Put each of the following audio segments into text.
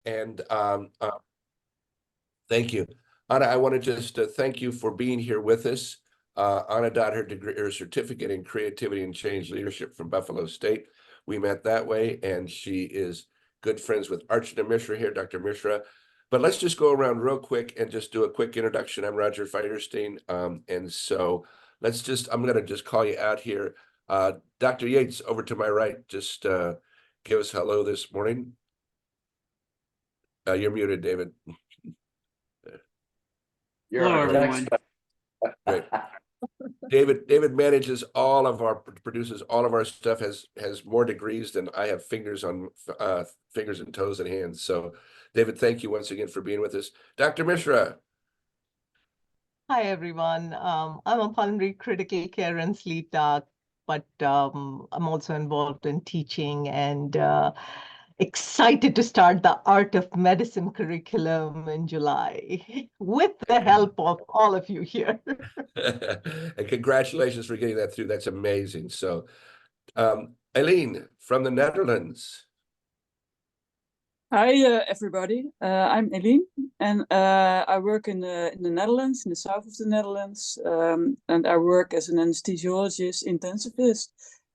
And thank you. Anna, I want to just thank you for being here with us. Anna got her certificate in creativity and change leadership from Buffalo State. We met that way, and she is good friends with Archana Mishra here, Dr. Mishra. But let's just go around real quick and just do a quick introduction. I'm Roger Feinstein. And so I'm going to just call you out here. Dr. Yates, over to my right, just give us hello this morning. You're muted, David. Hello, everyone. Great. David manages produces all of our stuff, has more degrees than I have fingers and toes and hands. So David, thank you once again for being with us. Dr. Mishra. Hi, everyone. I'm a pulmonary critical care and sleep doc, but I'm also involved in teaching and excited to start the Art of Medicine curriculum in July with the help of all of you here. And congratulations for getting that through. That's amazing. So, Eileen from the Netherlands. Hi, everybody. I'm Eileen, and I work in the Netherlands, in the south of the Netherlands, and I work as an anesthesiologist intensivist,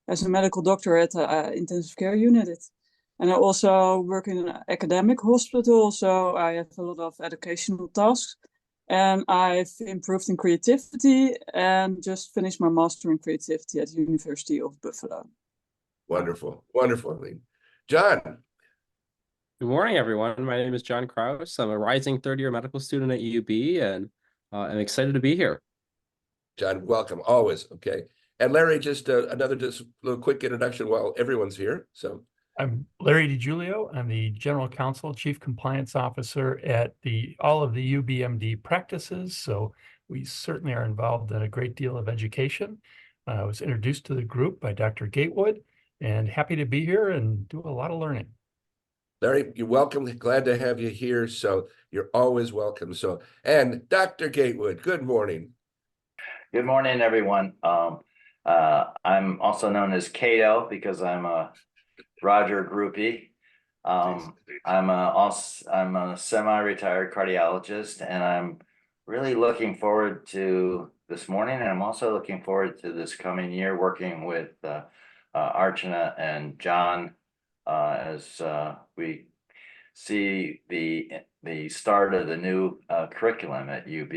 as a medical doctor at the intensive care unit. And I also work in an academic hospital, so I have a lot of educational tasks. And I've improved in creativity and just finished my master in creativity at the University of Buffalo. Wonderful, wonderful, Eileen. John. Good morning, everyone. My name is John Kraus. I'm a rising third-year medical student at UB, and I'm excited to be here. John, welcome, always. Okay. And Larry, just another little quick introduction while everyone's here. So I'm Larry DiGiulio. I'm the General Counsel, Chief Compliance Officer at all of the UBMD practices. So we certainly are involved in a great deal of education. I was introduced to the group by Dr. Gatewood, and happy to be here and do a lot of learning. Larry, you're welcome. Glad to have you here. So you're always welcome. So, and Dr. Gatewood, good morning. Good morning, everyone. I'm also known as Cato because I'm a Roger groupie. I'm a semi-retired cardiologist, and I'm really looking forward to this morning. And I'm also looking forward to this coming year working with Archana and John as we see the start of the new curriculum at UB.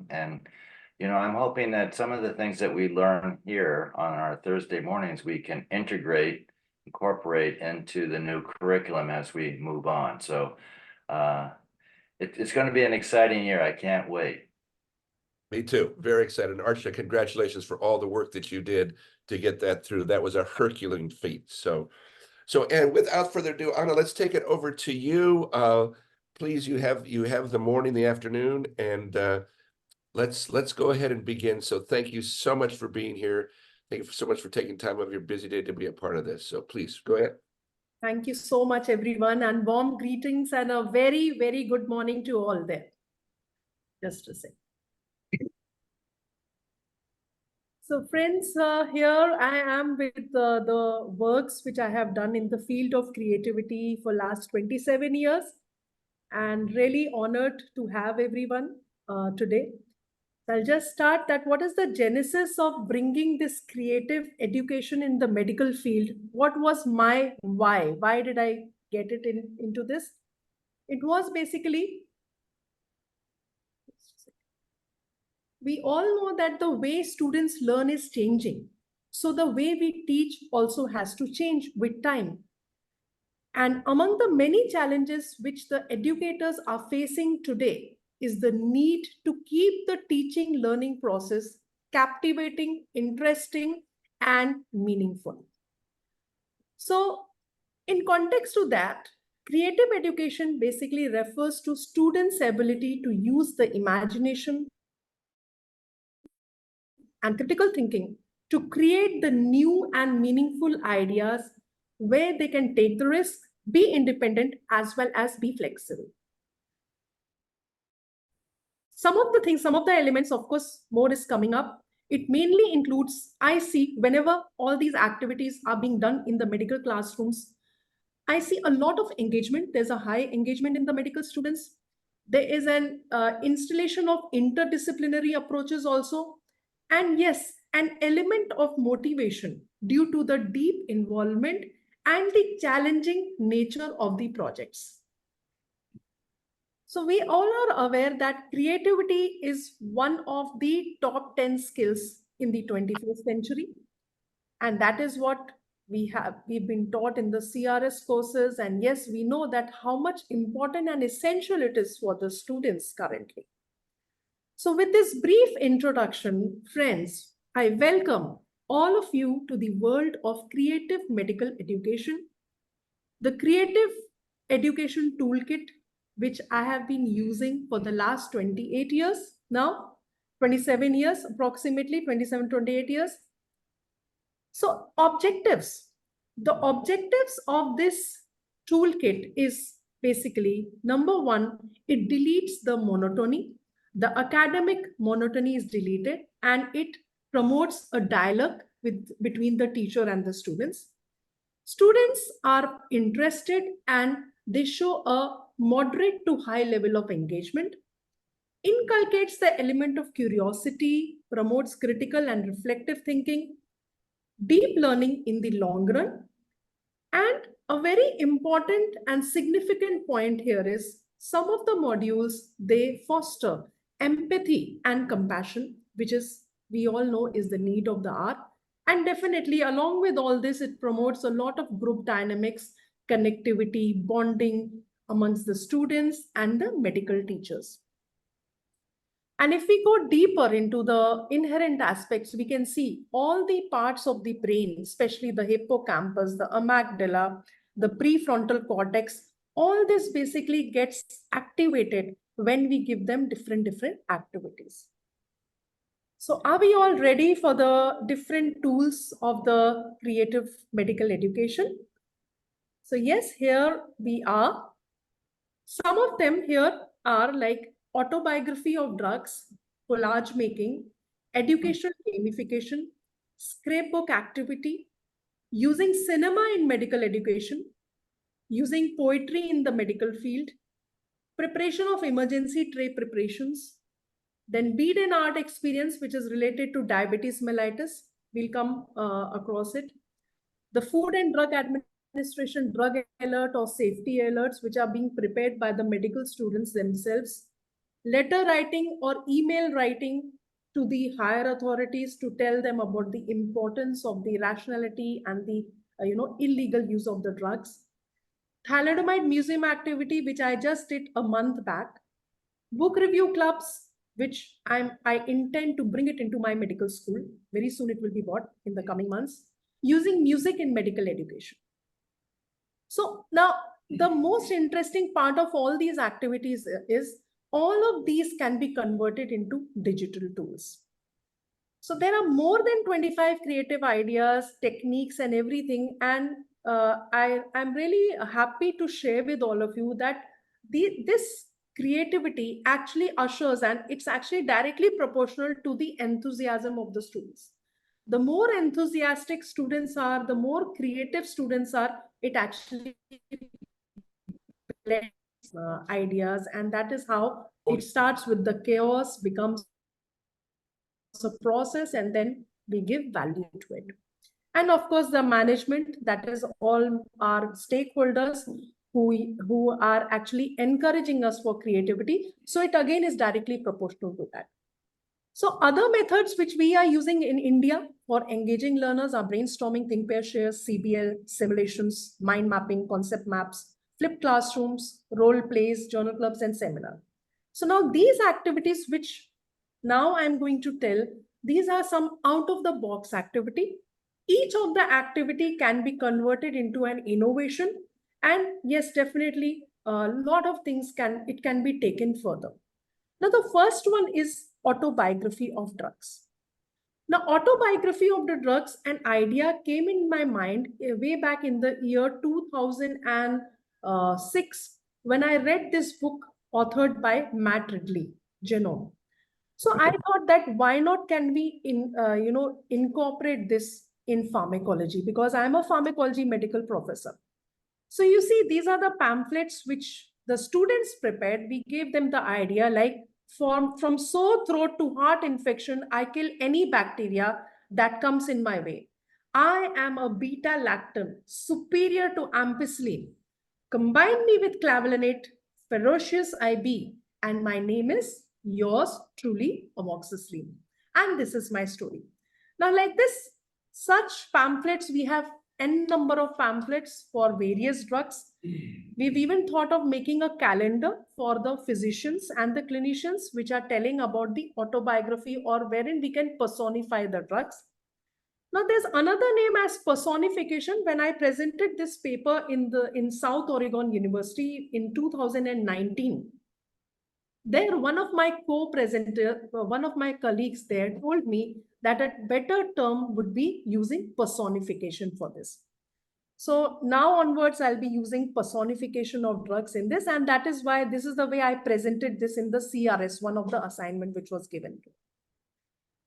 And you know, I'm hoping that some of the things that we learn here on our Thursday mornings we can incorporate into the new curriculum as we move on. So it's going to be an exciting year. I can't wait. Me too. Very excited. Archana, congratulations for all the work that you did to get that through. That was a Herculean feat. So and without further ado, Anna, let's take it over to you. Please, you have the morning, the afternoon, and let's go ahead and begin. So thank you so much for being here. Thank you so much for taking time out of your busy day to be a part of this. So please go ahead. Thank you so much, everyone, and warm greetings and a very, very good morning to all there. Just a sec. So friends, here I am with the works which I have done in the field of creativity for last 27 years, and really honored to have everyone today. I'll just start that what is the genesis of bringing this creative education in the medical field? What was my why? Why did I get it into this? It was basically, we all know that the way students learn is changing. So the way we teach also has to change with time. And among the many challenges which the educators are facing today is the need to keep the teaching learning process captivating, interesting, and meaningful. So in context to that, creative education basically refers to students' ability to use the imagination and critical thinking to create the new and meaningful ideas where they can take the risk, be independent, as well as be flexible. Some of the elements, of course, more is coming up. It mainly includes, I see, whenever all these activities are being done in the medical classrooms, I see a lot of engagement. There's a high engagement in the medical students. There is an installation of interdisciplinary approaches also. And yes, an element of motivation due to the deep involvement and the challenging nature of the projects. So we all are aware that creativity is one of the top 10 skills in the 21st century. And that is what we've been taught in the CRS courses. And yes, we know that how much important and essential it is for the students currently. So with this brief introduction, friends, I welcome all of you to the world of creative medical education. The creative education toolkit, which I have been using for the last 28 years now, 27 years, approximately 27, 28 years. So objectives. The objectives of this toolkit is basically, number one, it deletes the monotony. The academic monotony is deleted and it promotes a dialogue between the teacher and the students. Students are interested and they show a moderate to high level of engagement. Inculcates the element of curiosity, promotes critical and reflective thinking, deep learning in the long run. And a very important and significant point here is some of the modules, they foster empathy and compassion, which is, we all know, is the need of the hour. And definitely along with all this, it promotes a lot of group dynamics, connectivity, bonding amongst the students and the medical teachers. And if we go deeper into the inherent aspects, we can see all the parts of the brain, especially the hippocampus, the amygdala, the prefrontal cortex, all this basically gets activated when we give them different activities. So are we all ready for the different tools of the creative medical education? So yes, here we are. Some of them here are like autobiography of drugs, collage making, educational gamification, scrapbook activity, using cinema in medical education, using poetry in the medical field, preparation of emergency tray preparations, then bead and art experience, which is related to diabetes mellitus. We'll come across it. The Food and Drug Administration drug alert or safety alerts, which are being prepared by the medical students themselves. Letter writing or email writing to the higher authorities to tell them about the importance of the rationality and the illegal use of the drugs. Thalidomide museum activity, which I just did a month back. Book review clubs, which I intend to bring it into my medical school. Very soon it will be bought in the coming months. Using music in medical education. So now the most interesting part of all these activities is all of these can be converted into digital tools. So there are more than 25 creative ideas, techniques and everything. And I'm really happy to share with all of you that this creativity actually ushers, and it's actually directly proportional to the enthusiasm of the students. The more enthusiastic students are, the more creative students are, it actually blends ideas. And that is how it starts with the chaos, becomes a process, and then we give value to it. And of course, the management, that is all our stakeholders who are actually encouraging us for creativity. So it again is directly proportional to that. So other methods which we are using in India for engaging learners are brainstorming, think, pair, share, CBL, simulations, mind mapping, concept maps, flipped classrooms, role plays, journal clubs, and seminar. So now these activities, which now I'm going to tell, these are some out of the box activity. Each of the activity can be converted into an innovation. And yes, definitely a lot of things can be taken further. Now, the first one is autobiography of drugs. Now, autobiography of the drugs, an idea came in my mind way back in the year 2006 when I read this book authored by Matt Ridley, Genome. So I thought that why not can we incorporate this in pharmacology, because I'm a pharmacology medical professor. So you see, these are the pamphlets which the students prepared. We gave them the idea like from sore throat to heart infection, I kill any bacteria that comes in my way. I am a beta-lactam superior to ampicillin. Combine me with clavulanate, ferocious I be, and my name is yours truly, amoxicillin. And this is my story. Now, like this, such pamphlets, we have n number of pamphlets for various drugs. We've even thought of making a calendar for the physicians and the clinicians, which are telling about the autobiography or wherein we can personify the drugs. Now, there's another name as personification. When I presented this paper in South Oregon University in 2019, there one of my one of my colleagues there told me that a better term would be using personification for this. So now onwards, I'll be using personification of drugs in this, and that is why this is the way I presented this in the CRS, one of the assignment which was given to.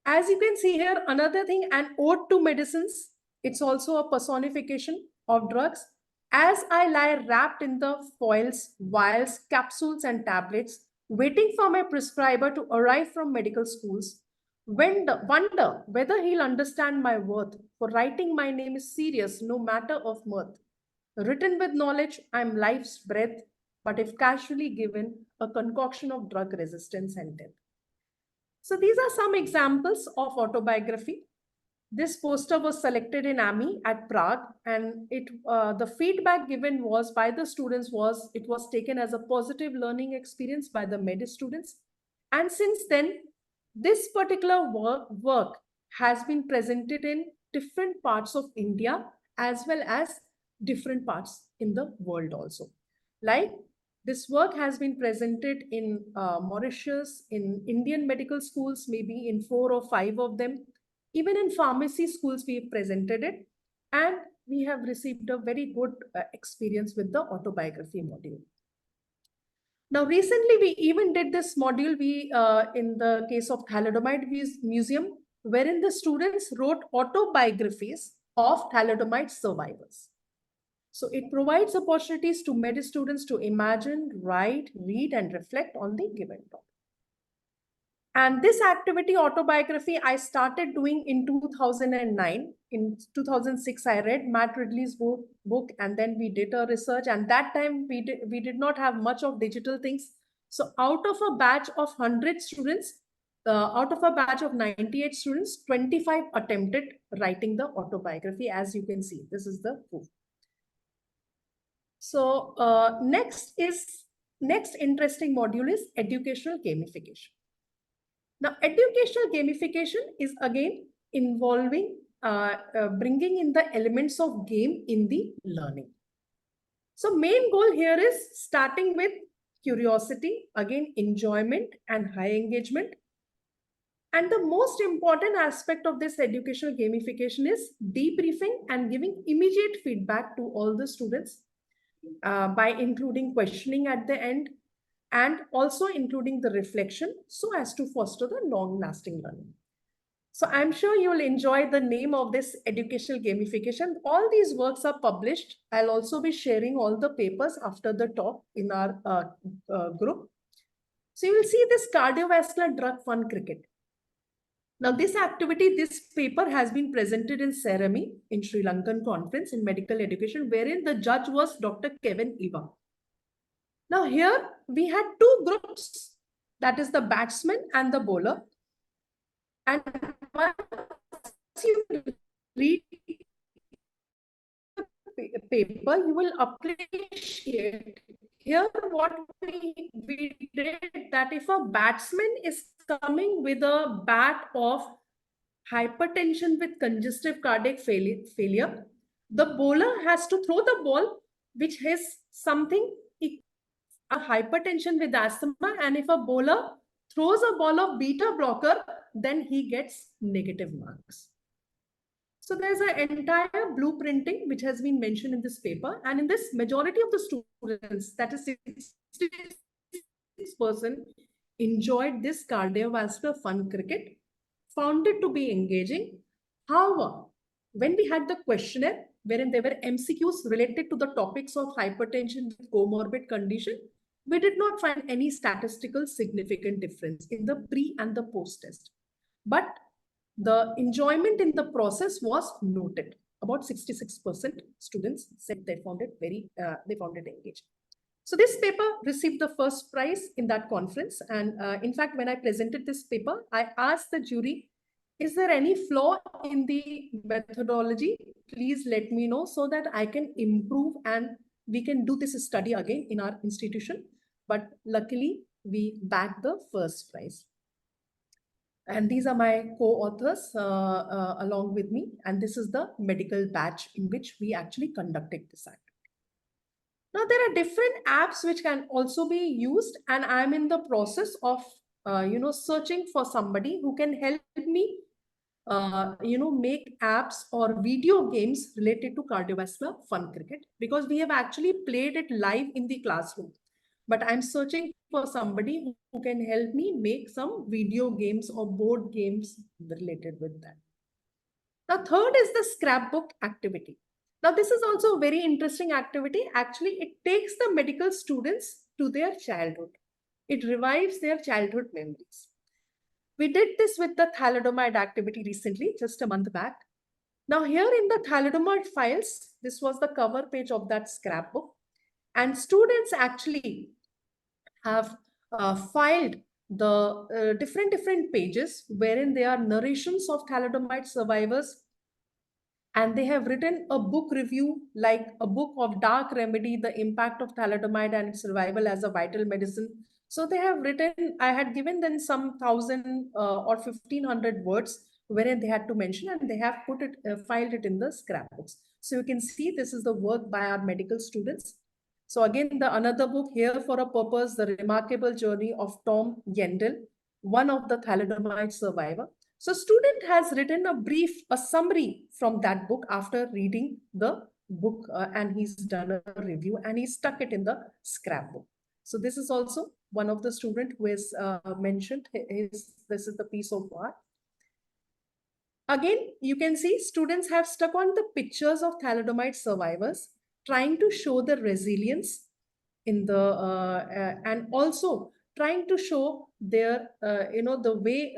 As you can see here, another thing, an ode to medicines. It's also a personification of drugs. As I lie wrapped in the foils, vials, capsules, and tablets, waiting for my prescriber to arrive from medical schools, wonder whether he'll understand my worth, for writing my name is serious, no matter of mirth. Written with knowledge, I'm life's breath, but if casually given, a concoction of drug resistance and death. So these are some examples of autobiography. This poster was selected in AMI at Prague, and the feedback given was by the students was it was taken as a positive learning experience by the med students. And since then, this particular work has been presented in different parts of India as well as different parts in the world also. Like this work has been presented in Mauritius, in Indian medical schools, maybe in 4 or 5 of them. Even in pharmacy schools, we presented it. And we have received a very good experience with the autobiography module. Now, recently, we even did this module in the case of Thalidomide Museum, wherein the students wrote autobiographies of thalidomide survivors. So it provides opportunities to med students to imagine, write, read, and reflect on the given topic. And this activity, autobiography, I started doing in 2009. In 2006, I read Matt Ridley's book, and then we did a research. And that time, we did not have much of digital things. So out of a batch of 100 students, out of a batch of 98 students, 25 attempted writing the autobiography, as you can see. This is the proof. So next interesting module is educational gamification. Now, educational gamification is again involving bringing in the elements of game in the learning. So main goal here is starting with curiosity, again enjoyment and high engagement. And the most important aspect of this educational gamification is debriefing and giving immediate feedback to all the students by including questioning at the end, and also including the reflection so as to foster the long-lasting learning. So I'm sure you'll enjoy the name of this educational gamification. All these works are published. I'll also be sharing all the papers after the talk in our group. So you will see this cardiovascular drug fun cricket. Now this activity, this paper has been presented in CEREMI in Sri Lankan conference in medical education, wherein the judge was Dr. Kevin Iva. Now here we had 2 groups, that is the batsman and the bowler. And once you read the paper, you will appreciate here what we did, that if a batsman is coming with a bat of hypertension with congestive cardiac failure, the bowler has to throw the ball which has something a hypertension with asthma, and if a bowler throws a ball of beta blocker, then he gets negative marks. So there's an entire blueprinting which has been mentioned in this paper, and in this, majority of the students, that is 66%, enjoyed this cardiovascular fun cricket, found it to be engaging. However, when we had the questionnaire, wherein there were MCQs related to the topics of hypertension with comorbid condition, we did not find any statistical significant difference in the pre and the post test. But the enjoyment in the process was noted. About 66% students said they found it engaging. So this paper received the first prize in that conference. And in fact, when I presented this paper, I asked the jury, is there any flaw in the methodology? Please let me know so that I can improve and we can do this study again in our institution. But luckily, we bagged the first prize. And these are my co-authors along with me. And this is the medical batch in which we actually conducted this activity. Now, there are different apps which can also be used. And I'm in the process of, searching for somebody who can help me, make apps or video games related to cardiovascular fun cricket, because we have actually played it live in the classroom. But I'm searching for somebody who can help me make some video games or board games related with that. Now, third is the scrapbook activity. Now, this is also a very interesting activity. Actually, it takes the medical students to their childhood. It revives their childhood memories. We did this with the thalidomide activity recently, just a month back. Now, here in the thalidomide files, this was the cover page of that scrapbook. And students actually have filed the different pages wherein there are narrations of thalidomide survivors, and they have written a book review, like a book of Dark Remedy, the impact of thalidomide and survival as a vital medicine. So they have written, I had given them some 1,000 or 1,500 words wherein they had to mention, and they have put it, filed it in the scrapbooks. So you can see this is the work by our medical students. So again, another book, Here for a Purpose, The Remarkable Journey of Tom Yendel, one of the thalidomide survivor. So student has written a summary from that book after reading the book, and he's done a review and he stuck it in the scrapbook. So this is also one of the student who has mentioned this is the piece of art. Again, you can see students have stuck on the pictures of thalidomide survivors, trying to show the resilience in the and also trying to show their the way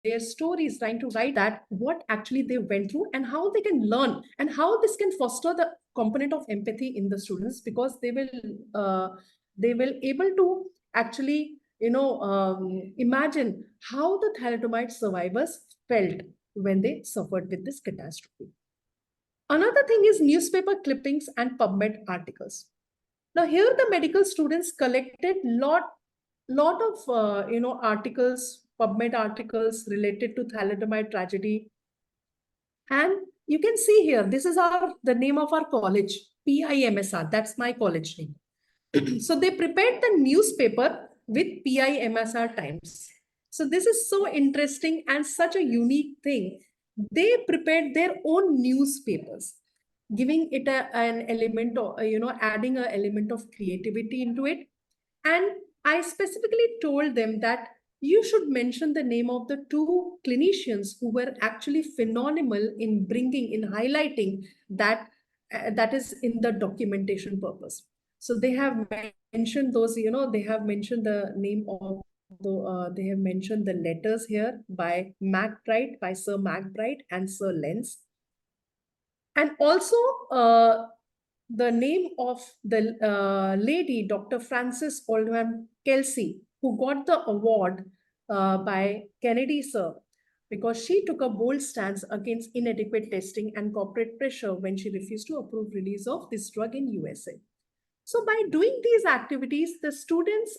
their stories, trying to write that what actually they went through and how they can learn and how this can foster the component of empathy in the students, because they will able to actually imagine how the thalidomide survivors felt when they suffered with this catastrophe. Another thing is newspaper clippings and PubMed articles. Now here the medical students collected lot of articles, PubMed articles related to thalidomide tragedy. And you can see here, this is the name of our college, PIMSR, that's my college name. So they prepared the newspaper with PIMSR Times. So this is so interesting and such a unique thing. They prepared their own newspapers, giving it an element of, adding an element of creativity into it. And I specifically told them that you should mention the name of the two clinicians who were actually phenomenal in highlighting that that is in the documentation purpose. So they have mentioned those, they have mentioned the name of they have mentioned the letters here by McBride, by Sir McBride and Sir Lenz. And also the name of the lady, Dr. Frances Oldham Kelsey, who got the award by Kennedy Sir, because she took a bold stance against inadequate testing and corporate pressure when she refused to approve release of this drug in USA. So by doing these activities, the students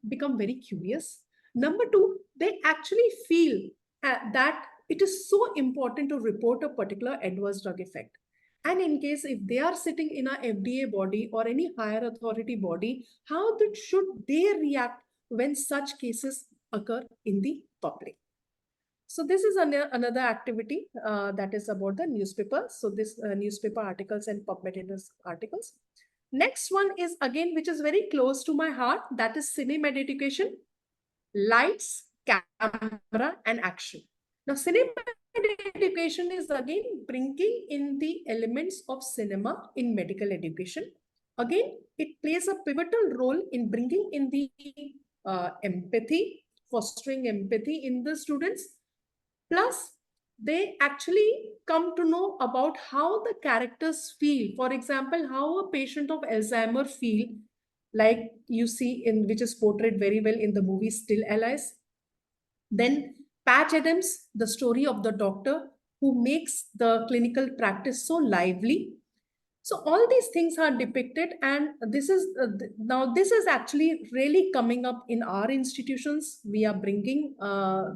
become very curious. Number two, they actually feel that it is so important to report a particular adverse drug effect. And in case if they are sitting in a FDA body or any higher authority body, how should they react when such cases occur in the public? So this is another activity that is about the newspaper. So this newspaper articles and PubMed articles. Next one is again, which is very close to my heart, that is CineMed education, lights, camera, and action. Now, cinema education is again bringing in the elements of cinema in medical education. Again, it plays a pivotal role in bringing in the empathy, fostering empathy in the students. Plus, they actually come to know about how the characters feel. For example, how a patient of Alzheimer feel, like you see in which is portrayed very well in the movie Still Alice. Then Patch Adams, the story of the doctor who makes the clinical practice so lively. So all these things are depicted, and this is now this is actually really coming up in our institutions. We are bringing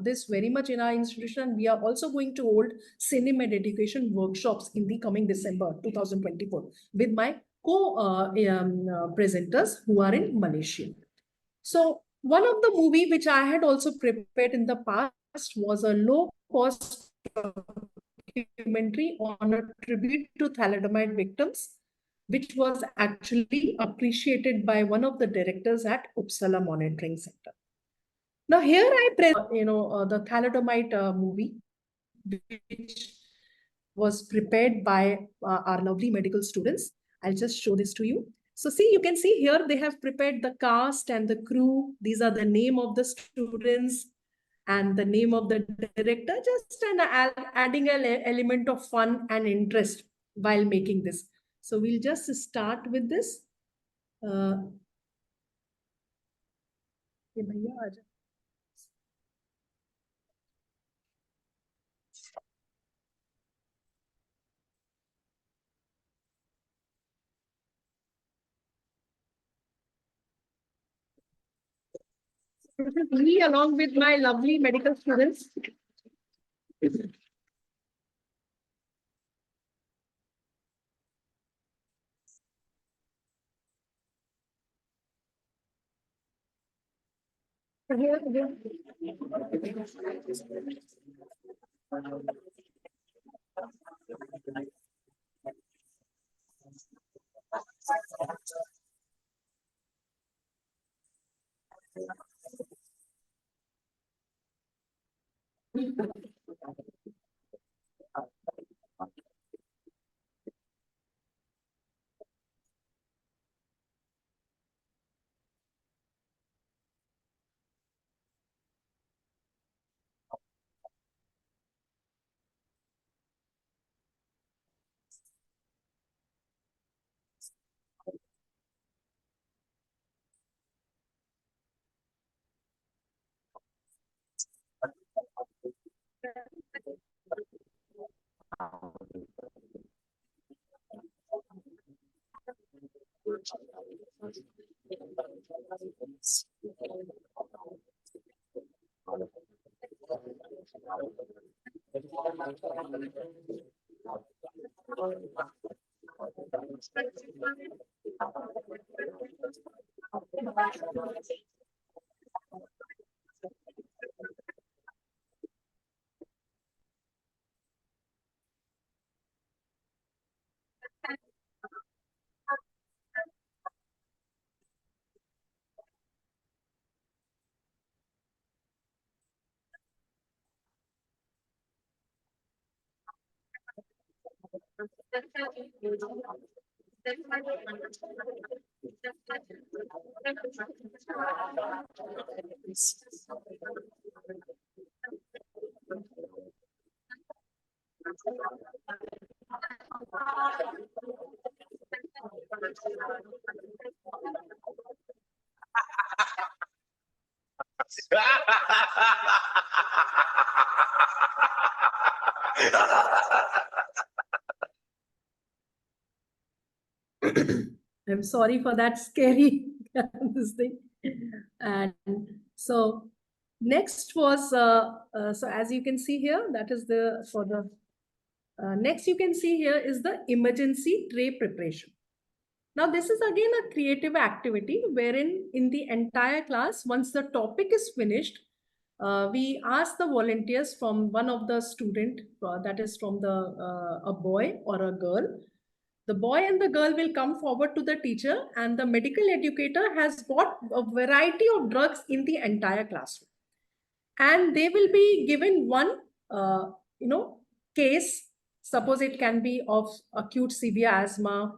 this very much in our institution. We are also going to hold CineMed education workshops in the coming December 2024 with my presenters who are in Malaysia. So one of the movie which I had also prepared in the past was a low-cost documentary on a tribute to thalidomide victims, which was actually appreciated by one of the directors at Uppsala Monitoring Center. Now here I present, the thalidomide movie, which was prepared by our lovely medical students. I'll just show this to you. So see, you can see here they have prepared the cast and the crew. These are the name of the students and the name of the director, just adding an element of fun and interest while making this. So we'll just start with this. This is me along with my lovely medical students. I'm sorry for that scary this thing. And so next was, so as you can see here, that is the, for the, next you can see here is the emergency tray preparation. Now this is again a creative activity wherein in the entire class, once the topic is finished, we ask the volunteers from one of the student, that is from the a boy or a girl. The boy and the girl will come forward to the teacher, and the medical educator has bought a variety of drugs in the entire classroom. and they will be given one, case. Suppose it can be of acute severe asthma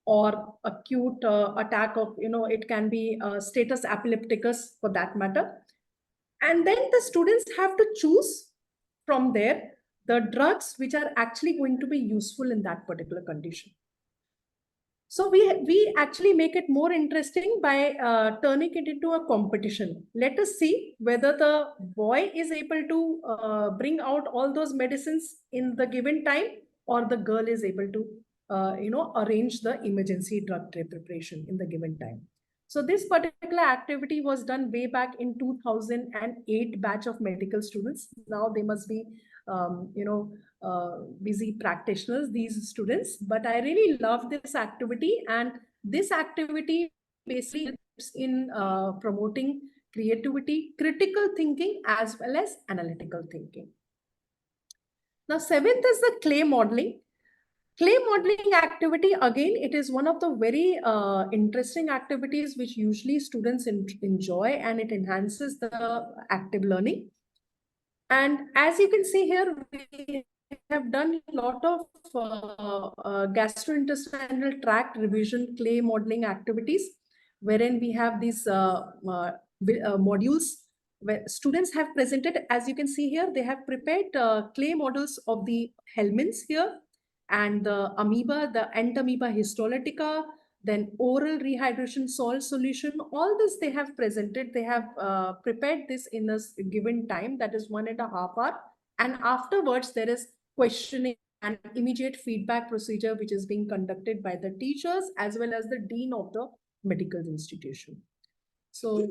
or acute attack of, it can be status epilepticus for that matter. And then the students have to choose from there the drugs which are actually going to be useful in that particular condition. So we actually make it more interesting by turning it into a competition. Let us see whether the boy is able to bring out all those medicines in the given time, or the girl is able to, arrange the emergency drug preparation in the given time. So this particular activity was done way back in 2008 batch of medical students. Now they must be, busy practitioners, these students, but I really love this activity, and this activity basically helps in promoting creativity, critical thinking, as well as analytical thinking. Now, seventh is the clay modeling. Clay modeling activity, again, it is one of the very interesting activities which usually students enjoy, and it enhances the active learning. And as you can see here, we have done a lot of gastrointestinal tract revision clay modeling activities, wherein we have these modules where students have presented. As you can see here, they have prepared clay models of the helminths here, and the amoeba, the entamoeba histolytica, then oral rehydration salt solution. All this they have presented. They have prepared this in a given time, that is 1.5 hours. And afterwards, there is questioning and immediate feedback procedure, which is being conducted by the teachers as well as the dean of the medical institution. So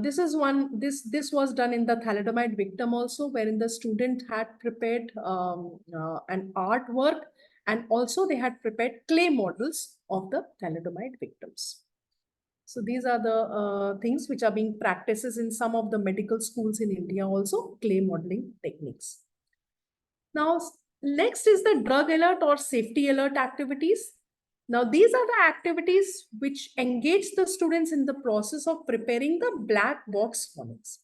this is one, this was done in the thalidomide victim also, wherein the student had prepared an artwork, and also they had prepared clay models of the thalidomide victims. So these are the things which are being practices in some of the medical schools in India also, clay modeling techniques. Now, next is the drug alert or safety alert activities. Now, these are the activities which engage the students in the process of preparing the black box warnings.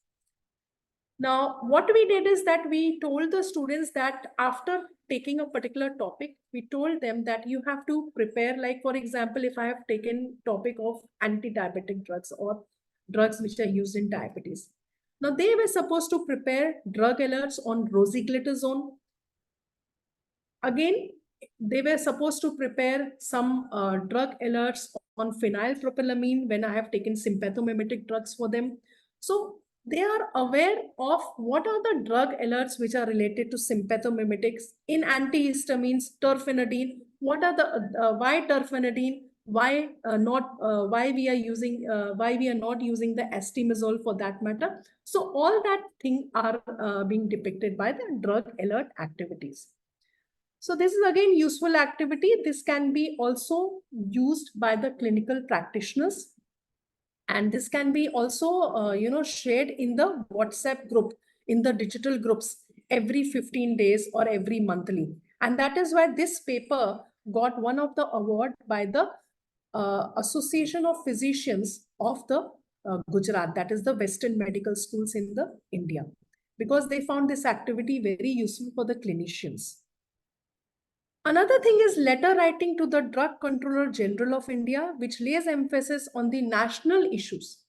Now, what we did is that we told the students that after taking a particular topic, we told them that you have to prepare, like, for example, if I have taken topic of anti-diabetic drugs or drugs which are used in diabetes. Now, they were supposed to prepare drug alerts on rosiglitazone. Again, they were supposed to prepare some drug alerts on phenylpropylamine when I have taken sympathomimetic drugs for them. So they are aware of what are the drug alerts which are related to sympathomimetics in antihistamines, terfenadine. What are the why terfenadine? Why why we are not using the estimazole for that matter? So all that thing are being depicted by the drug alert activities. So this is again useful activity. This can be also used by the clinical practitioners, and this can be also shared in the WhatsApp group, in the digital groups every 15 days or every monthly. And that is why this paper got one of the award by the Association of Physicians of the Gujarat, that is the Western medical schools in the India, because they found this activity very useful for the clinicians. Another thing is letter writing to the Drug Controller General of India, which lays emphasis on the national issues.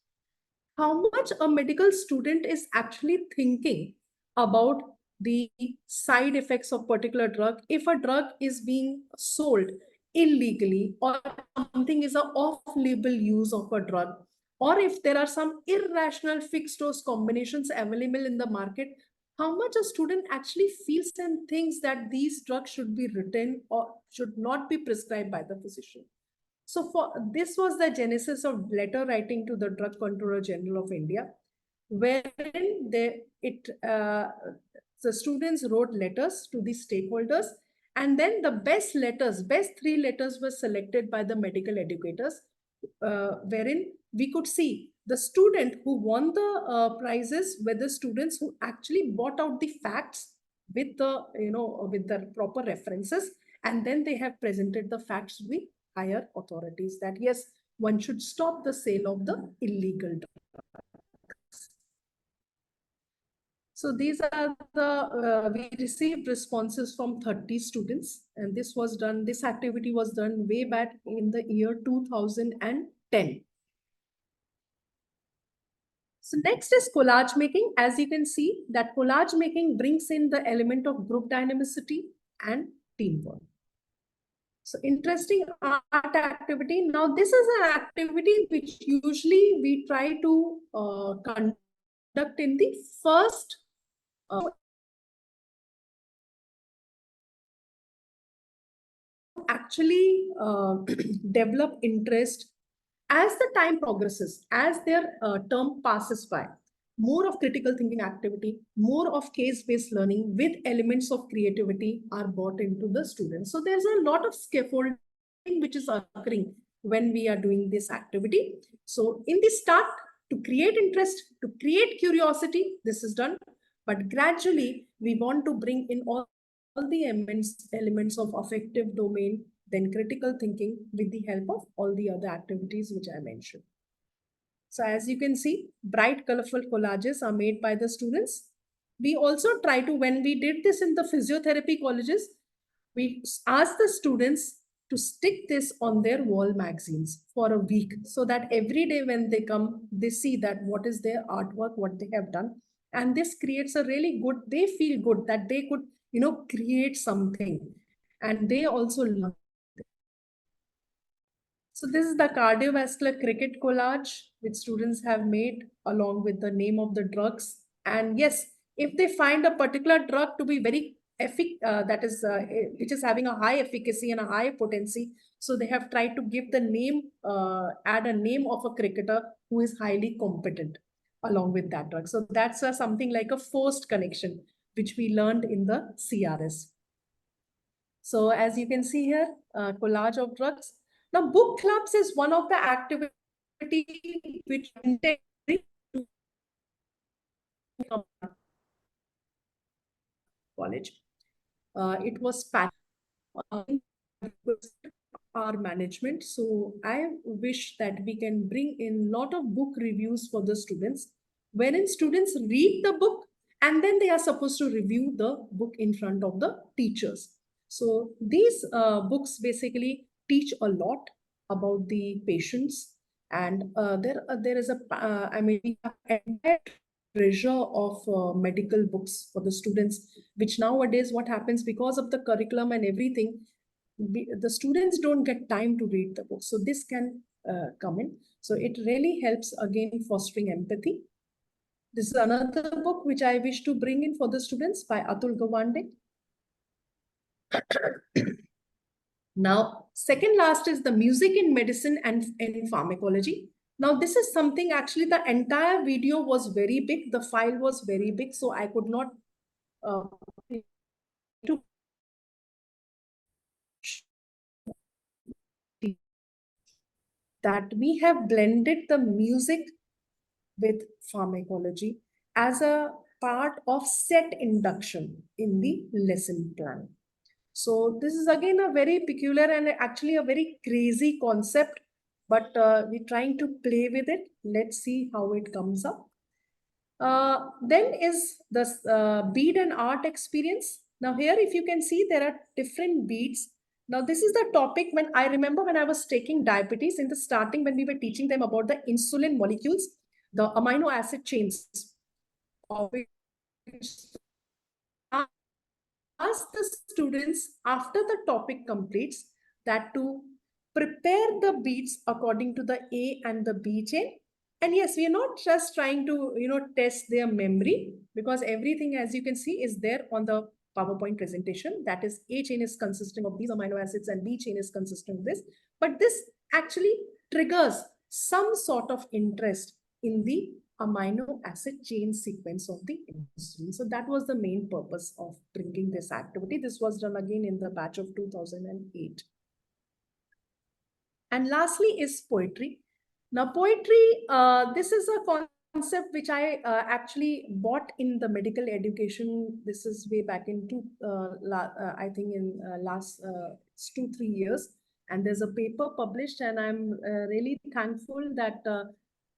How much a medical student is actually thinking about the side effects of particular drug, if a drug is being sold illegally, or something is an off-label use of a drug, or if there are some irrational fixed dose combinations available in the market, how much a student actually feels and thinks that these drugs should be written or should not be prescribed by the physician. So this was the genesis of letter writing to the Drug Controller General of India, wherein the students wrote letters to the stakeholders, and then the best 3 letters were selected by the medical educators, wherein we could see the student who won the prizes were the students who actually brought out the facts with the with the proper references, and then they have presented the facts with higher authorities that yes, one should stop the sale of the illegal drugs. So these are the, we received responses from 30 students, and this activity was done way back in the year 2010. So next is collage making. As you can see, that collage making brings in the element of group dynamicity and teamwork. So interesting art activity. Now this is an activity which usually we try to conduct in the first actually develop interest as the time progresses, as their term passes by. More of critical thinking activity, more of case-based learning with elements of creativity are brought into the students. So there's a lot of scaffolding which is occurring when we are doing this activity. So in the start, to create interest, to create curiosity, this is done. But gradually, we want to bring in all the elements of affective domain, then critical thinking with the help of all the other activities which I mentioned. So as you can see, bright, colorful collages are made by the students. We also try to, when we did this in the physiotherapy colleges, we asked the students to stick this on their wall magazines for a week, so that every day when they come, they see that what is their artwork, what they have done. And this creates a really good, they feel good that they could, create something, and they also love. So this is the cardiovascular cricket collage which students have made along with the name of the drugs. And yes, if they find a particular drug to be very which is having a high efficacy and a high potency, so they have tried to give the name, add a name of a cricketer who is highly competent along with that drug. So that's something like a forced connection, which we learned in the CRS. So as you can see here, collage of drugs. Now, book clubs is one of the activities which college. It was our management. So I wish that we can bring in a lot of book reviews for the students, wherein students read the book and then they are supposed to review the book in front of the teachers. So these books basically teach a lot about the patients, and there is we have entire treasure of medical books for the students, which nowadays what happens because of the curriculum and everything, the students don't get time to read the book. So this can come in. So it really helps again fostering empathy. This is another book which I wish to bring in for the students by Atul Gawande. Now, second last is the music in medicine and in pharmacology. Now, this is something actually the entire video was very big. The file was very big, so I could not that we have blended the music with pharmacology as a part of set induction in the lesson plan. So this is again a very peculiar and actually a very crazy concept, but we're trying to play with it. Let's see how it comes up. Then is the bead and art experience. Now here, if you can see, there are different beads. Now this is the topic when I remember when I was taking diabetes in the starting, when we were teaching them about the insulin molecules, the amino acid chains, of which ask the students after the topic completes that to prepare the beads according to the A and the B chain. And yes, we are not just trying to, test their memory, because everything, as you can see, is there on the PowerPoint presentation. That is, A chain is consisting of these amino acids and B chain is consisting of this. But this actually triggers some sort of interest in the amino acid chain sequence of the insulin. So that was the main purpose of bringing this activity. This was done again in the batch of 2008. And lastly is poetry. Now poetry, this is a concept which I actually bought in the medical education. This is way back in I think in last 2-3 years. And there's a paper published, and I'm really thankful that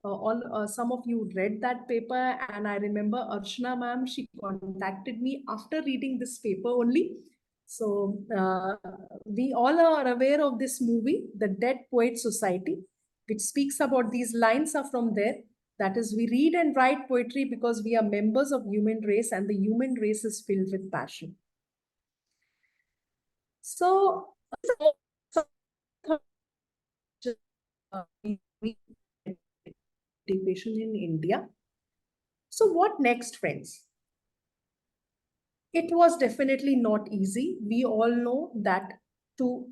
some of you read that paper, and I remember Archana ma'am, she contacted me after reading this paper only. So we all are aware of this movie, The Dead Poet Society, which speaks about these lines are from there. That is, we read and write poetry because we are members of human race, and the human race is filled with passion. So, education in India. So what next, friends? It was definitely not easy. We all know that to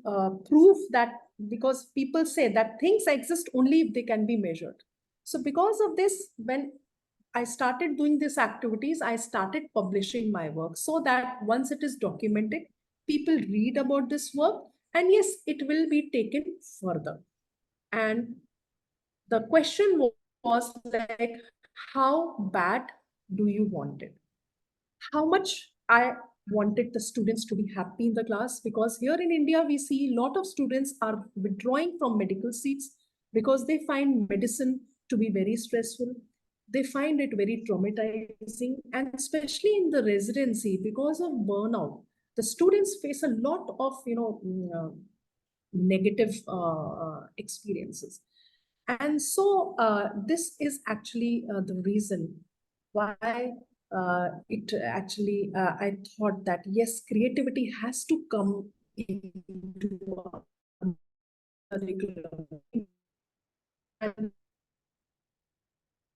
prove that, because people say that things exist only if they can be measured. So because of this, when I started doing these activities, I started publishing my work so that once it is documented, people read about this work, and yes, it will be taken further. And the question was like, how bad do you want it? How much I wanted the students to be happy in the class, because here in India, we see a lot of students are withdrawing from medical seats because they find medicine to be very stressful. They find it very traumatizing, and especially in the residency, because of burnout, the students face a lot of, negative experiences. And so this is actually the reason why I thought that yes, creativity has to come into our curriculum. And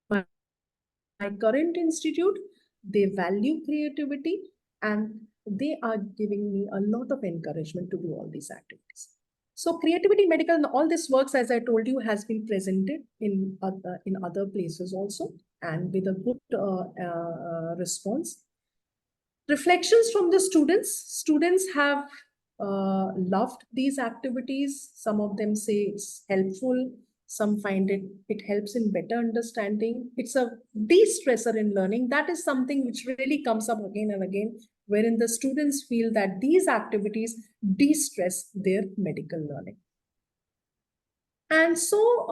my current institute, they value creativity, and they are giving me a lot of encouragement to do all these activities. So creativity, medical, and all this works, as I told you, has been presented in other places also, and with a good response. Reflections from the students. Students have loved these activities. Some of them say it's helpful. Some find it helps in better understanding. It's a de-stressor in learning. That is something which really comes up again and again, wherein the students feel that these activities de-stress their medical learning. And so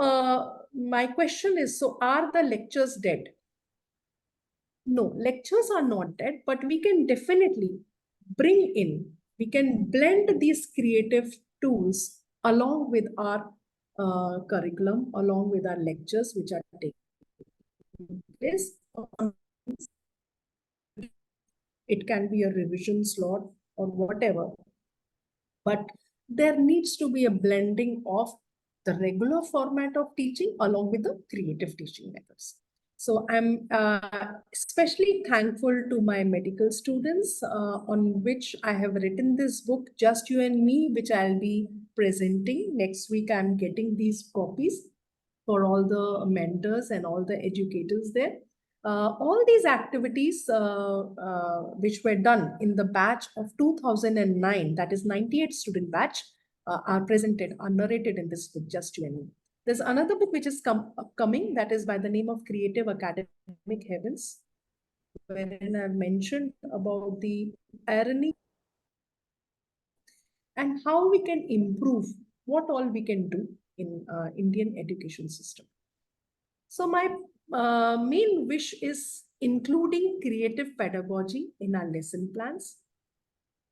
my question is, so are the lectures dead? No, lectures are not dead, but we can definitely we can blend these creative tools along with our curriculum, along with our lectures, which are taking place. It can be a revision slot or whatever, but there needs to be a blending of the regular format of teaching along with the creative teaching methods. So I'm especially thankful to my medical students on which I have written this book, Just You and Me, which I'll be presenting next week. I'm getting these copies for all the mentors and all the educators there. All these activities which were done in the batch of 2009, that is 98 student batch, are presented, are narrated in this book, Just You and Me. There's another book which is upcoming, that is by the name of Creative Academic Heavens, wherein I've mentioned about the irony and how we can improve, what all we can do in Indian education system. So my main wish is including creative pedagogy in our lesson plans,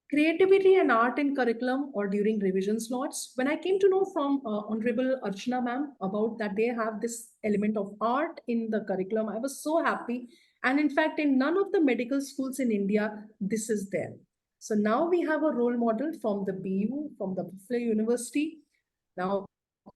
creativity and art in curriculum or during revision slots. When I came to know from Honorable Archana ma'am about that they have this element of art in the curriculum, I was so happy. And in fact, in none of the medical schools in India, this is there. So now we have a role model from the BU, from the Buffalo University. Now,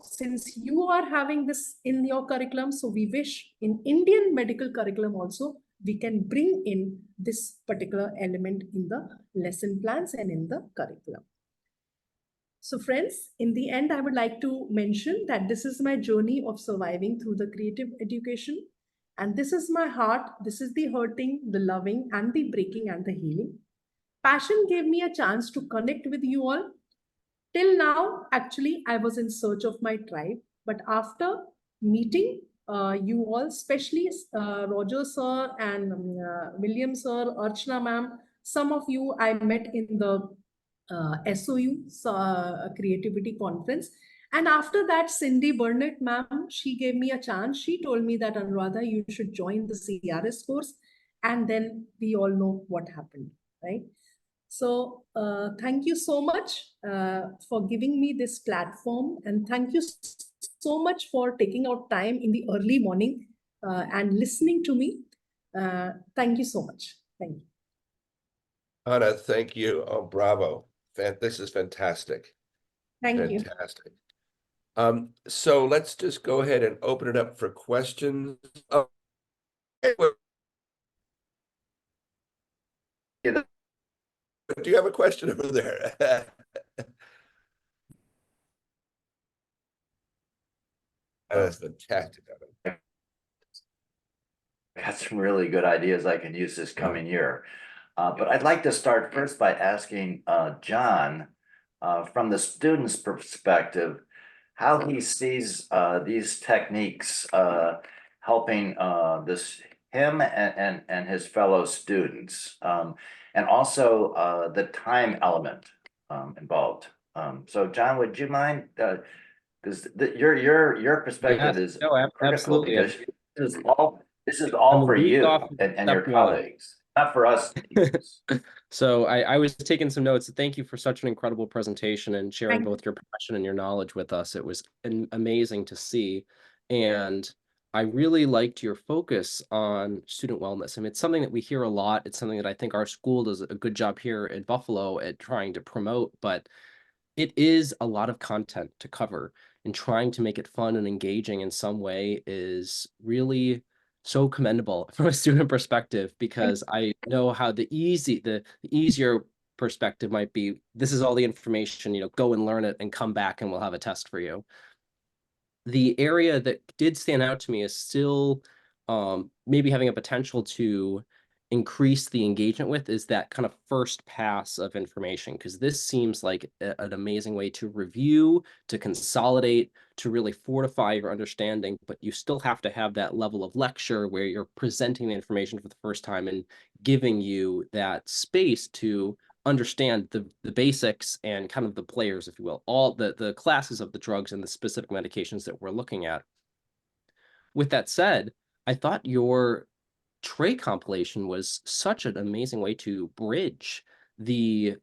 since you are having this in your curriculum, so we wish in Indian medical curriculum also, we can bring in this particular element in the lesson plans and in the curriculum. So friends, in the end, I would like to mention that this is my journey of surviving through the creative education. And this is my heart, this is the hurting, the loving, and the breaking and the healing. Passion gave me a chance to connect with you all. Till now, actually, I was in search of my tribe. But after meeting you all, especially Roger sir and William sir, Archana ma'am, some of you I met in the SOU Creativity Conference. And after that, Cindy Burnett, ma'am, she gave me a chance. She told me that, Anuradha, you should join the CRS course. And then we all know what happened, right? So thank you so much for giving me this platform. And thank you so much for taking out time in the early morning and listening to me. Thank you so much. Thank you. Anna, thank you. Oh, bravo. This is fantastic. Thank you. Fantastic. So let's just go ahead and open it up for questions. Oh, do you have a question over there? That's fantastic. Got some really good ideas I can use this coming year. But I'd like to start first by asking John, from the student's perspective, how he sees these techniques helping him and his fellow students, and also the time element involved. So John, would you mind? Because your perspective Yes, is no, critical, absolutely. because this is I'm all a for week you off and your step one. colleagues, not for us. So I was taking some notes. Thank you for such an incredible presentation and sharing Thank you. both your passion and your knowledge with us. It was amazing to see. And I really liked your focus on student wellness. I mean, it's something that we hear a lot. It's something that I think our school does a good job here at Buffalo at trying to promote, but it is a lot of content to cover, and trying to make it fun and engaging in some way is really so commendable from a student perspective, because I know how the easier perspective might be, this is all the information, go and learn it and come back and we'll have a test for you. The area that did stand out to me is still maybe having a potential to increase the engagement with is that kind of first pass of information, because this seems like an amazing way to review, to consolidate, to really fortify your understanding, but you still have to have that level of lecture where you're presenting the information for the first time and giving you that space to understand the basics and kind of the players, if you will, all the classes of the drugs and the specific medications that we're looking at. With that said, I thought your tray compilation was such an amazing way to bridge the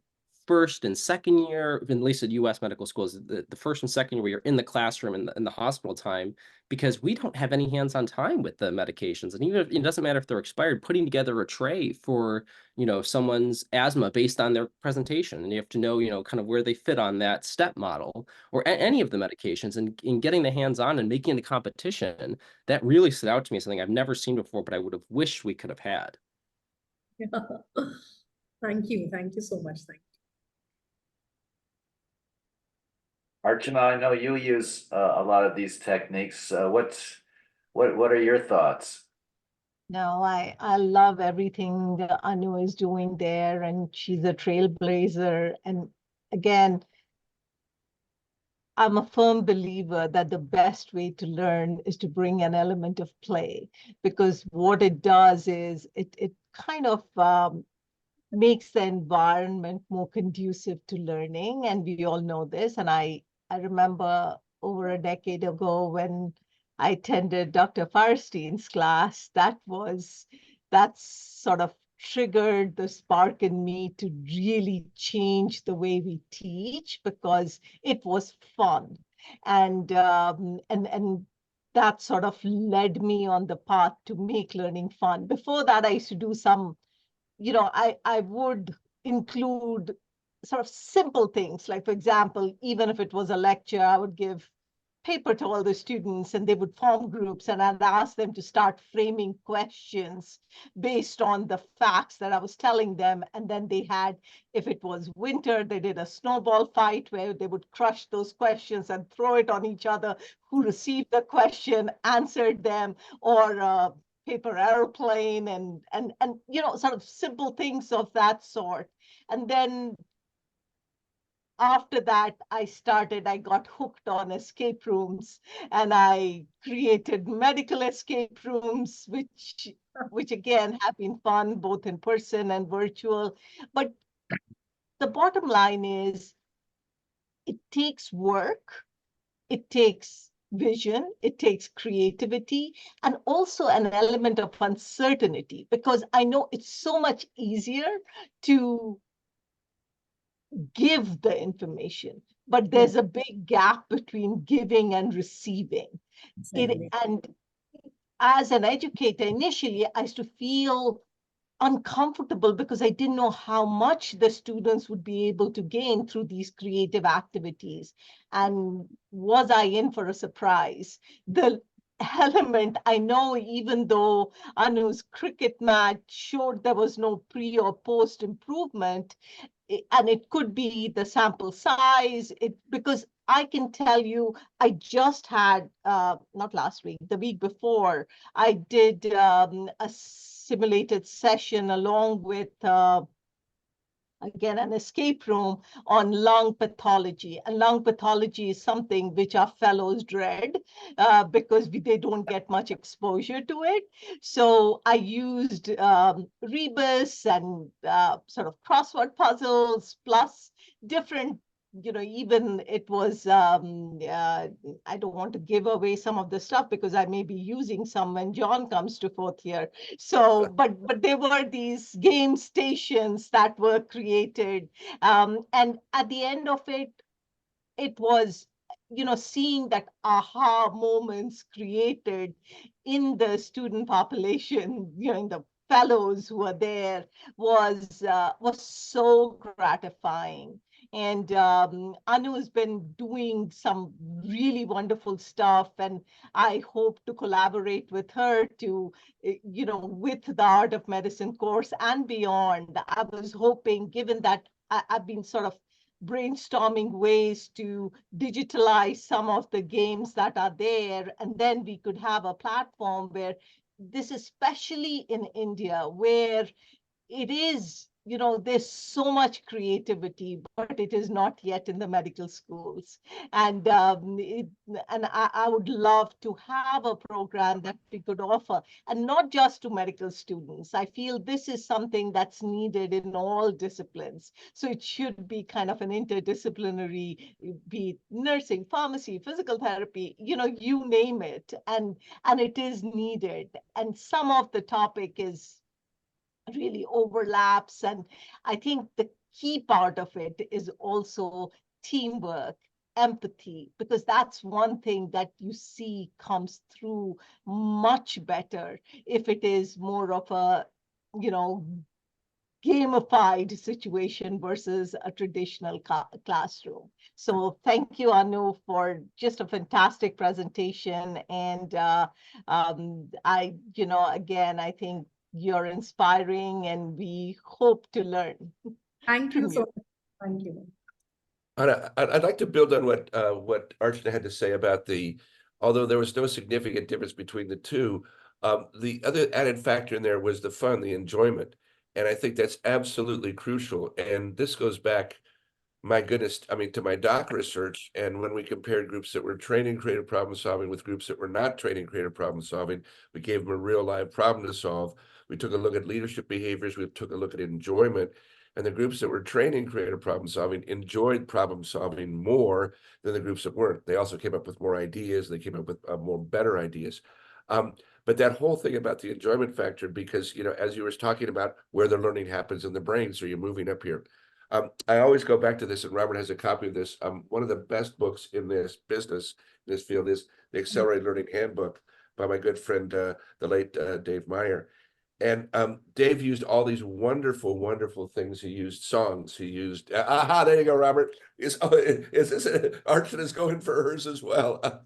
first and second year, at least at U.S. medical schools, the first and second year where you're in the classroom and the hospital time, because we don't have any hands-on time with the medications. And even if it doesn't matter if they're expired, putting together a tray for, someone's asthma based on their presentation, and you have to know, kind of where they fit on that step model, or any of the medications, and in getting the hands-on and making the competition, that really stood out to me as something I've never seen before, but I would have wished we could have had. Thank you. Thank you so much. Thank you. Archana, I know you use a lot of these techniques. What are your thoughts? No, I love everything that Anu is doing there, and she's a trailblazer. And again, I'm a firm believer that the best way to learn is to bring an element of play, because what it does is it kind of makes the environment more conducive to learning. And we all know this. And I remember over a decade ago when I attended Dr. Firestein's class, that sort of triggered the spark in me to really change the way we teach, because it was fun. And that sort of led me on the path to make learning fun. Before that, I used to do some, I would include sort of simple things. Like, for example, even if it was a lecture, I would give paper to all the students and they would form groups, and I'd ask them to start framing questions based on the facts that I was telling them. And then they had, if it was winter, they did a snowball fight where they would crush those questions and throw it on each other. Who received the question answered them, or paper airplane, and sort of simple things of that sort. And then after that, I got hooked on escape rooms, and I created medical escape rooms, which again have been fun, both in person and virtual. But the bottom line is, it takes work. it takes vision, it takes creativity, and also an element of uncertainty, because I know it's so much easier to give the information, but there's a big gap between giving and receiving. And as an educator, initially, I used to feel uncomfortable because I didn't know how much the students would be able to gain through these creative activities. And was I in for a surprise? The element, I know, even though Anu's cricket match showed there was no pre or post improvement, and it could be the sample size, because I can tell you, I just had, not last week, the week before, I did a simulated session along with again, an escape room on lung pathology. And lung pathology is something which our fellows dread because they don't get much exposure to it. So I used rebus and sort of crossword puzzles plus different, even it was, I don't want to give away some of the stuff because I may be using some when John comes to fourth year. So, but there were these game stations that were created. And at the end of it, it was, seeing that aha moments created in the student population, in the fellows who were there was so gratifying. And Anu has been doing some really wonderful stuff, and I hope to collaborate with her to, with the Art of Medicine course and beyond. I was hoping, given that I've been sort of brainstorming ways to digitalize some of the games that are there, and then we could have a platform where this, especially in India, where it is, there's so much creativity, but it is not yet in the medical schools. And I would love to have a program that we could offer, and not just to medical students. I feel this is something that's needed in all disciplines. So it should be kind of an interdisciplinary, be it nursing, pharmacy, physical therapy, you name it. And it is needed. And some of the topic is really overlaps. And I think the key part of it is also teamwork, empathy, because that's one thing that you see comes through much better if it is more of a, gamified situation versus a traditional classroom. So thank you, Anu, for just a fantastic presentation. And again, I think you're inspiring, and we hope to learn. Thank you from so you. much. Thank you. I'd like to build on what Archana had to say about although there was no significant difference between the two, the other added factor in there was the fun, the enjoyment. And I think that's absolutely crucial. And this goes back, my goodness, I mean, to my doc research. And when we compared groups that were training creative problem solving with groups that were not training creative problem solving, we gave them a real live problem to solve. We took a look at leadership behaviors. We took a look at enjoyment. And the groups that were training creative problem solving enjoyed problem solving more than the groups that weren't. They also came up with more ideas. They came up with more better ideas. But that whole thing about the enjoyment factor, because, as you were talking about where the learning happens in the brain, so you're moving up here. I always go back to this, and Robert has a copy of this. One of the best books in this business, in this field, is the Accelerated Learning Handbook by my good friend, the late Dave Meyer. And Dave used all these wonderful, wonderful things. He used songs. He used, there you go, Robert. Is this Archana's going for hers as well?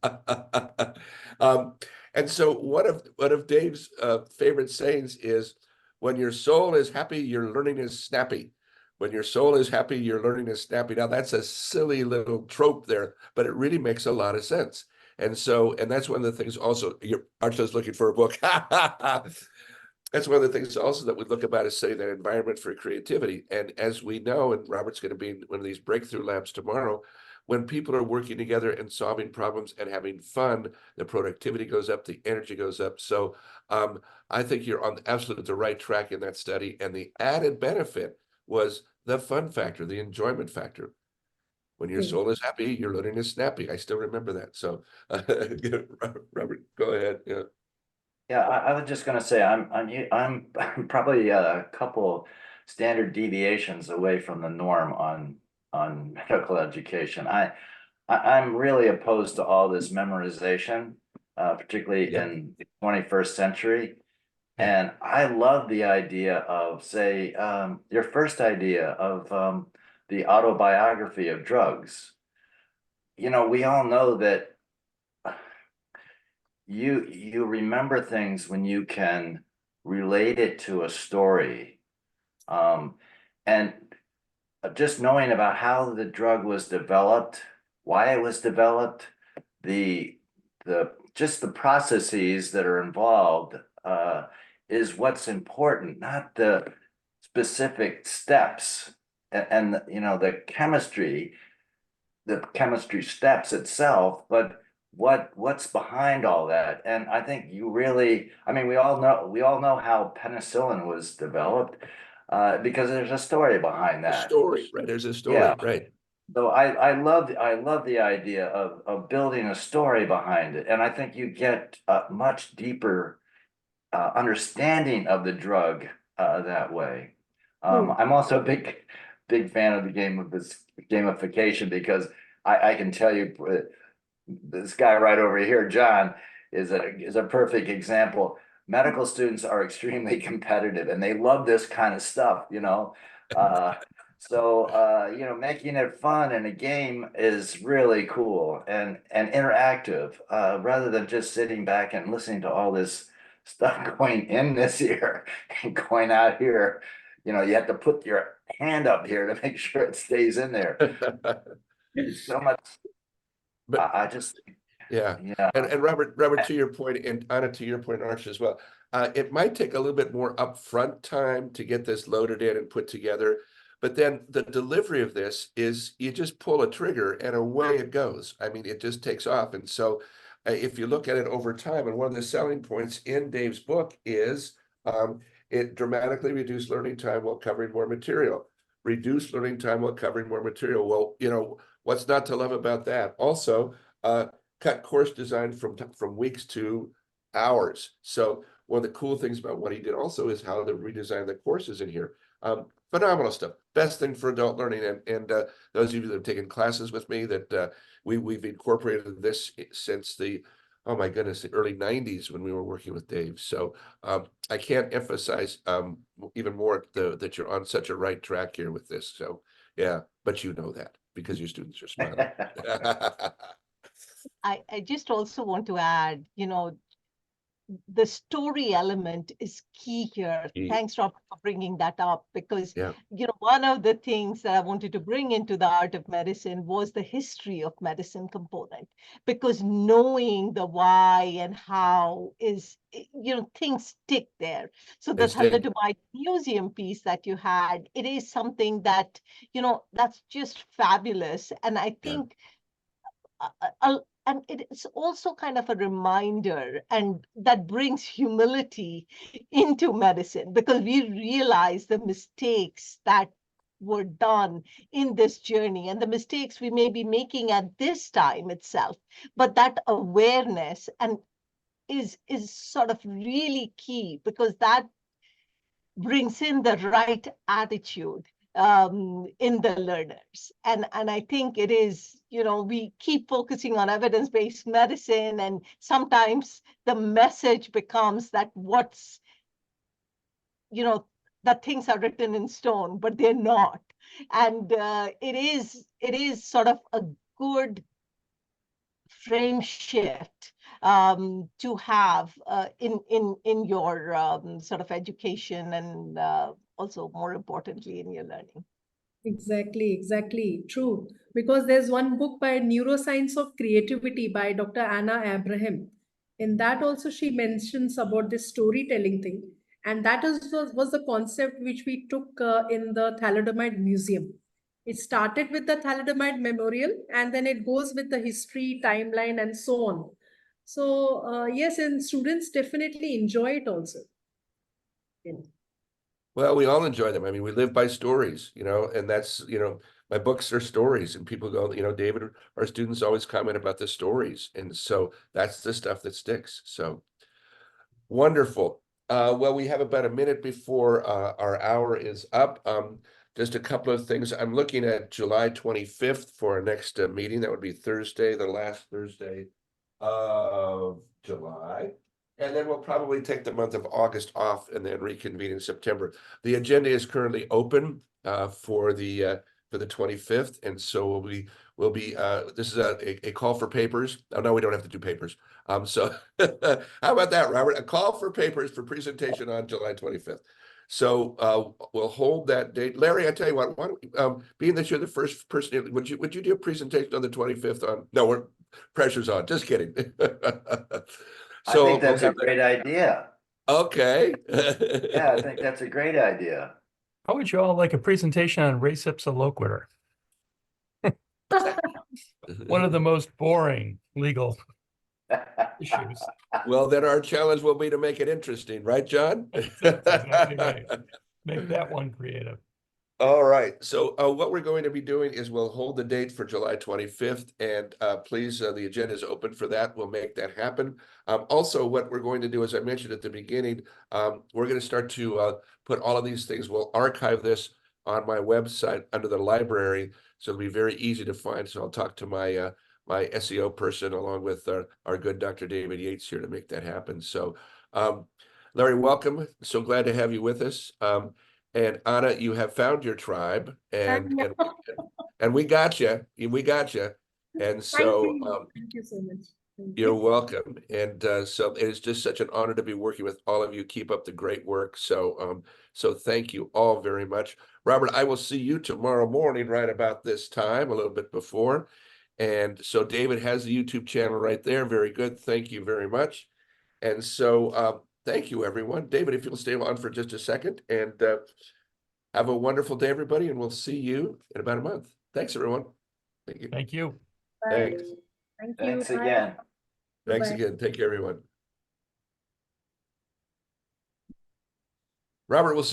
And so one of Dave's favorite sayings is, when your soul is happy, your learning is snappy. When your soul is happy, your learning is snappy. Now, that's a silly little trope there, but it really makes a lot of sense. And so, and that's one of the things also, Archana's looking for a book. That's one of the things also that we look about is setting that environment for creativity. And as we know, and Robert's going to be in one of these breakthrough labs tomorrow, when people are working together and solving problems and having fun, the productivity goes up, the energy goes up. So I think you're on absolutely the right track in that study. And the added benefit was the fun factor, the enjoyment factor. When your Okay. soul is happy, your learning is snappy. I still remember that. So, Robert, go ahead. Yeah. Yeah, I was just gonna say, I'm probably a couple standard deviations away from the norm on medical education. I'm really opposed to all this memorization, particularly Yeah. in the 21st century. Yeah. And I love the idea of, say, your first idea of the autobiography of drugs. You know, we all know that you remember things when you can relate it to a story. And just knowing about how the drug was developed, why it was developed, the just the processes that are involved is what's important, not the specific steps and you know the chemistry steps itself, but what's behind all that. And I think you really, I mean, we all know how penicillin was developed because there's a story behind A that. story, right? There's a story, Yeah. right? So I love the idea of building a story behind it, and I think you get a much deeper understanding of the drug that way. I'm also a big fan of the game of this gamification because I can tell you this guy right over here, John, is a perfect example. Medical students are extremely competitive and they love this kind of stuff, you know. So you know, making it fun in a game is really cool and interactive, rather than just sitting back and listening to all this stuff going in this ear and going out here. You know, you have to put your hand up here to make sure it stays in there. It's so much. But I just, yeah. yeah. And Robert, to your point, and Anna, to your point, and Arch as well, it might take a little bit more upfront time to get this loaded in and put together. But then the delivery of this is you just pull a trigger and away it goes. I mean, it just takes off. And so if you look at it over time, and one of the selling points in Dave's book is it dramatically reduced learning time while covering more material. Reduce learning time while covering more material. Well, you know, what's not to love about that? Also, cut course design from weeks to hours. So one of the cool things about what he did also is how to redesign the courses in here. Phenomenal stuff. Best thing for adult learning. And those of you that have taken classes with me, that we've incorporated this since the, oh my goodness, the early 90s when we were working with Dave. So I can't emphasize even more that you're on such a right track here with this. So yeah, but you know that because your students are smiling. I just also want to add, you know, the story element is key here. Thanks, Rob, for bringing that up, because Yeah. you know, one of the things that I wanted to bring into the art of medicine was the history of medicine component, because knowing the why and how is, you know, things stick there. So the thalidomide museum piece that you had, it is something that, you know, that's just fabulous. And I think and it's also kind of a reminder, and that brings humility into medicine, because we realize the mistakes that were done in this journey and the mistakes we may be making at this time itself. But that awareness and is sort of really key, because that brings in the right attitude in the learners. And I think it is, you know, we keep focusing on evidence-based medicine, and sometimes the message becomes that what's, you know, that things are written in stone, but they're not. And it is sort of a good frame shift to have in your sort of education, and also more importantly in your learning. Exactly. True. Because there's one book by Neuroscience of Creativity by Dr. Anna Abraham. In that also she mentions about this storytelling thing. And that was the concept which we took in the Thalidomide Museum. It started with the Thalidomide Memorial, and then it goes with the history, timeline, and so on. So yes, and students definitely enjoy it also. Yeah. Well, we all enjoy them. I mean, we live by stories, you know, and that's, you know, my books are stories, and people go, David, our students always comment about the stories. And so that's the stuff that sticks. So wonderful. Well, we have about a minute before our hour is up. Just a couple of things. I'm looking at July 25th for our next meeting. That would be Thursday, the last Thursday of July. And then we'll probably take the month of August off and then reconvene in September. The agenda is currently open for the 25th, and so we'll be this is a call for papers. Oh no, we don't have to do papers. So how about that, Robert? A call for papers for presentation on July 25th. So we'll hold that date. Larry, I tell you what, why don't being that you're the first person, would you do a presentation on the 25th on? No, pressure's on. Just kidding. I think that's a great idea. Okay. Yeah, I think that's a great idea. How would you all like a presentation on res ipsa loquitur? One of the most boring legal issues. Well, then our challenge will be to make it interesting, right, John? That's exactly right. Make that one creative. All right. So what we're going to be doing is we'll hold the date for July 25th, and please, the agenda is open for that. We'll make that happen. Also, what we're going to do, as I mentioned at the beginning, we're going to start to put all of these things. We'll archive this on my website under the library, so it'll be very easy to find. So I'll talk to my my SEO person along with our good Dr. David Yates here to make that happen. So, Larry, welcome. So glad to have you with us. And Anna, you have found your tribe, and we got you. We got you. And so Thank you so much. you're welcome. And so it is just such an honor to be working with all of you. Keep up the great work. So so thank you all very much. Robert, I will see you tomorrow morning right about this time, a little bit before. And so David has the YouTube channel right there. Very good. Thank you very much. And so thank you, everyone. David, if you'll stay on for just a second, and have a wonderful day, everybody, and we'll see you in about a month. Thanks, everyone. Thank you. Thank you. Thanks. Thank you. Thanks Bye. again. Thanks Bye-bye. again. Take care, everyone. Robert, we'll see